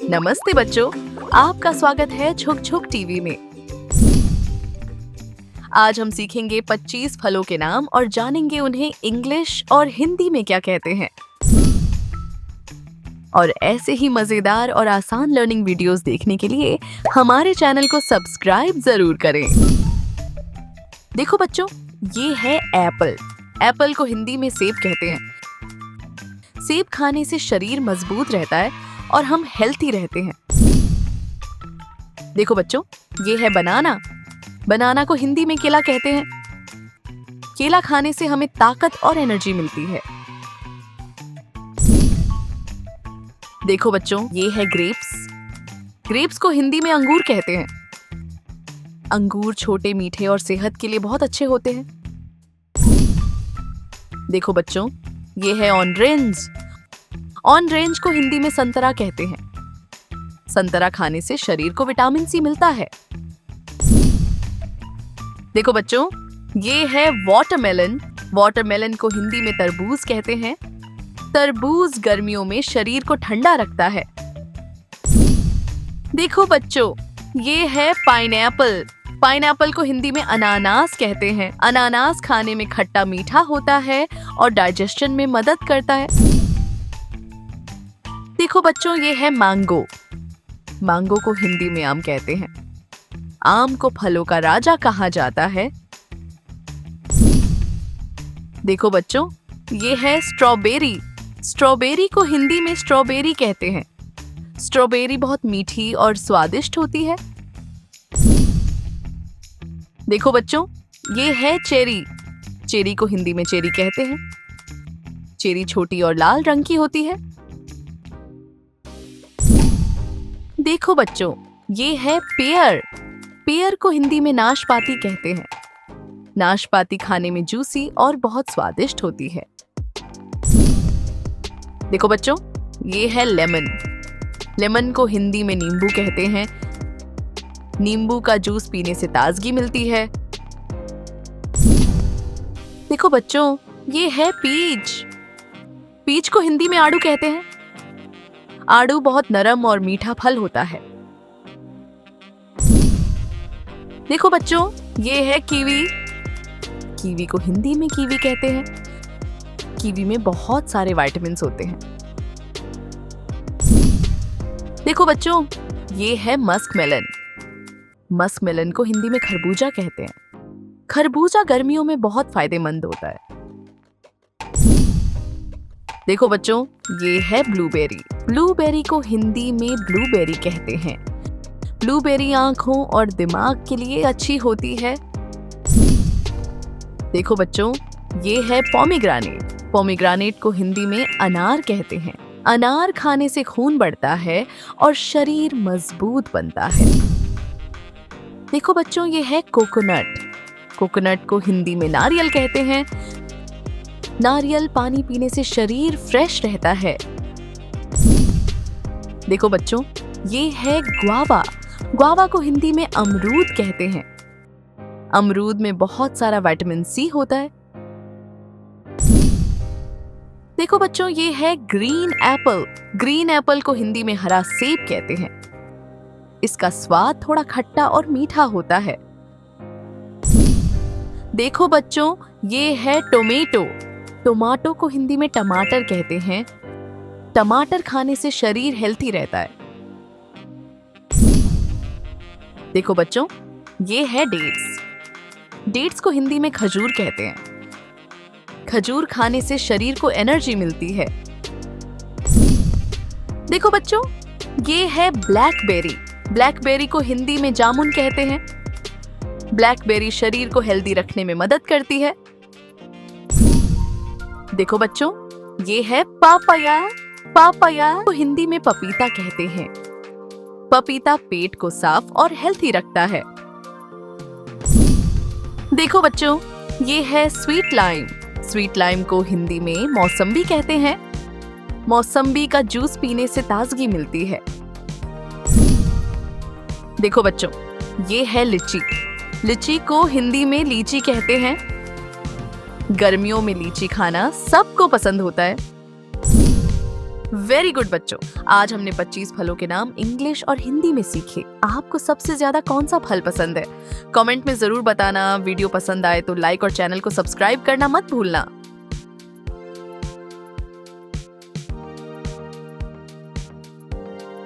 नमस्ते बच्चों, आपका स्वागत है छुक छुक टीवी में। आज हम सीखेंगे 25 फलों के नाम और जानेंगे उन्हें इंग्लिश और हिंदी में क्या कहते हैं। और ऐसे ही मजेदार और आसान लर्निंग वीडियोस देखने के लिए हमारे चैनल को सब्सक्राइब जरूर करें। देखो बच्चों, ये है एप्पल। एप्पल को हिंदी में सेब कहते हैं। सेब खाने से शरीर मजबूत रहता है और हम हेल्थी रहते हैं। देखो बच्चों, ये है बनाना। बनाना को हिंदी में केला कहते हैं। केला खाने से हमें ताकत और एनर्जी मिलती है। देखो बच्चों, ये है ग्रेप्स। ग्रेप्स को हिंदी में अंगूर कहते हैं। अंगूर छोटे, मीठे और सेहत के लिए बहुत अच्छे होते हैं। देखो बच्चों, ये है ऑरेंज। ऑरेंज को हिंदी में संतरा कहते हैं। संतरा खाने से शरीर को विटामिन सी मिलता है। देखो बच्चों, ये है वाटरमेलन। वाटरमेलन को हिंदी में तरबूज कहते हैं। तरबूज गर्मियों में शरीर को ठंडा रखता है। देखो बच्चों, ये है पाइनएप्पल। पाइनएप्पल को हिंदी में अनानास कहते हैं। अनानास खाने में खट्टा मीठा होता है और डाइजेशन में मदद करता है। देखो बच्चों, ये है मैंगो। मैंगो को हिंदी में आम कहते हैं। आम को फलों का राजा कहा जाता है। देखो बच्चों, ये है स्ट्रॉबेरी। स्ट्रॉबेरी को हिंदी में स्ट्रॉबेरी कहते हैं। स्ट्रॉबेरी बहुत मीठी और स्वादिष्ट होती है। देखो बच्चों, ये है चेरी। चेरी को हिंदी में चेरी कहते हैं। चेरी छोटी और लाल रंग की होती है। देखो बच्चों, ये है पेयर। पेयर को हिंदी में नाशपाती कहते हैं। नाशपाती खाने में जूसी और बहुत स्वादिष्ट होती है। देखो बच्चों, ये है लेमन। लेमन को हिंदी में नींबू कहते हैं। नींबू का जूस पीने से ताजगी मिलती है। देखो बच्चों, ये है पीच। पीच को हिंदी में आड़ू कहते हैं। आड़ू बहुत नरम और मीठा फल होता है। देखो बच्चों, ये है कीवी। कीवी को हिंदी में कीवी कहते हैं। कीवी में बहुत सारे विटामिन्स होते हैं। देखो बच्चों, ये है मस्कमेलन। मस्कमेलन को हिंदी में खरबूजा कहते हैं। खरबूजा गर्मियों में बहुत फायदेमंद होता है। देखो बच्चों, ये है ब्लूबेरी। ब्लूबेरी को हिंदी में ब्लूबेरी कहते हैं। ब्लूबेरी आंखों और दिमाग के लिए अच्छी होती है। देखो बच्चों, ये है पोमीग्रेनेट। पोमीग्रेनेट को हिंदी में अनार कहते हैं। अनार खाने से खून बढ़ता है और शरीर मजबूत बनता है। देखो बच्चों, ये है कोकोनट। कोकोनट को हिंदी में नारियल कहते हैं। नारियल पानी पीने से शरीर फ्रेश रहता है। देखो बच्चों, ये है ग्वावा। ग्वावा को हिंदी में अमरूद कहते हैं। अमरूद में बहुत सारा विटामिन सी होता है। देखो बच्चों, ये है ग्रीन एप्पल। ग्रीन एप्पल को हिंदी में हरा सेब कहते हैं। इसका स्वाद थोड़ा खट्टा और मीठा होता है। देखो बच्चों, ये है टोमेटो। टमाटो को हिंदी में टमाटर कहते हैं। टमाटर खाने से शरीर हेल्थी रहता है। देखो बच्चों, ये है डेट्स। डेट्स को हिंदी में खजूर कहते हैं। खजूर खाने से शरीर को एनर्जी मिलती है। देखो बच्चों, ये है ब्लैकबेरी। ब्लैकबेरी को हिंदी में जामुन कहते हैं। ब्लैकबेरी शरीर को हेल्दी रखने में मदद करती है। देखो बच्चों, ये है पापाया। पापाया को हिंदी में पपीता कहते हैं। पपीता पेट को साफ और हेल्थी रखता है। देखो बच्चों, ये है स्वीट लाइम। स्वीट लाइम को हिंदी में मौसम्बी कहते हैं। मौसम्बी का जूस पीने से ताजगी मिलती है। देखो बच्चों, ये है लीची। लीची को हिंदी में लीची कहते हैं। गर्मियों में लीची खाना सबको पसंद होता है। वेरी गुड बच्चों, आज हमने 25 फलों के नाम इंग्लिश और हिंदी में सीखे। आपको सबसे ज्यादा कौन सा फल पसंद है? कमेंट में जरूर बताना। वीडियो पसंद आए तो लाइक और चैनल को सब्सक्राइब करना मत भूलना।